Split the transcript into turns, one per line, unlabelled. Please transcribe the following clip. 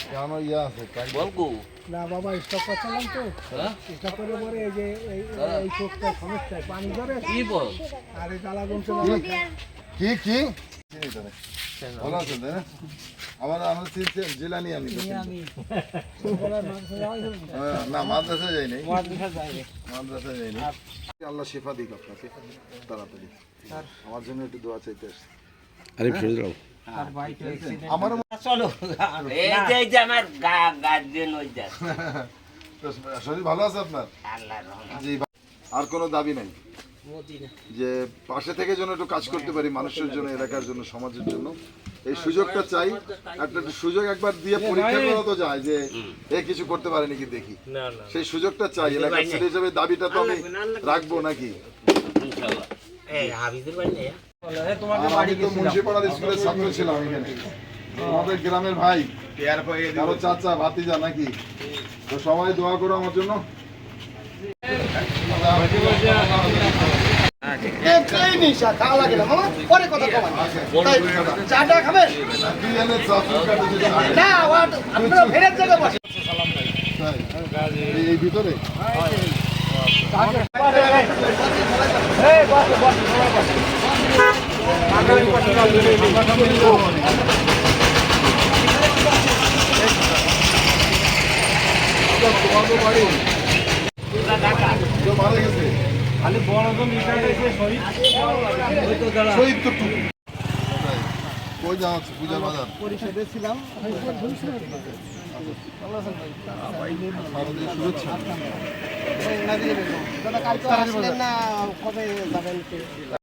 কেন ইয়া আছে তাই
বলকু
না বাবা স্টক করছিলাম তো স্টক করে পরে এই যে এই চোখটা সমস্যা পানি ধরে
কি বল
আর এই জ্বালা যন্ত্র
কি কি ভালো আছেন তাই না আমার চিনছেন জেলানি আমি না মাদ্রাসা যাই নাই মাদ্রাসা যাই নাই আল্লাহ শেফা দিক আপনাকে তাড়াতাড়ি আমার জন্য একটু দোয়া চাইতে আসছি আমারও
চলো এই যে আমার গার্জেন ওই যা
শরীর ভালো আছে আপনার
আল্লাহর রহমত
জি আর কোনো দাবি নাই
মদিনা
যে পাশে থেকে যেন একটু কাজ করতে পারি মানুষের জন্য এলাকার জন্য সমাজের জন্য এই সুযোগটা চাই একটা সুযোগ একবার দিয়ে পরীক্ষা করা তো যায় যে এ কিছু করতে পারে নাকি দেখি সেই সুযোগটা চাই এলাকার ছেলে হিসেবে দাবিটা তো আমি রাখবো নাকি
ইনশাআল্লাহ এই হাবিজের বাড়ি না
আমি তো মুন্সিপাড়ার স্কুলের ছাত্র ছিলাম এখানে আমাদের গ্রামের ভাই কারো চাচা ভাতিজা নাকি তো সবাই দোয়া করো আমার জন্য এই ভিতরে মারা গেছে
খালি বড় তো মিটার এসে
শহীদ তো টুকু কই যাওয়া হচ্ছে পূজার বাজার
পরিষদে ছিলাম
শারদীয় শুভেচ্ছা
দাদা কালকে আসলেন না কবে যাবেন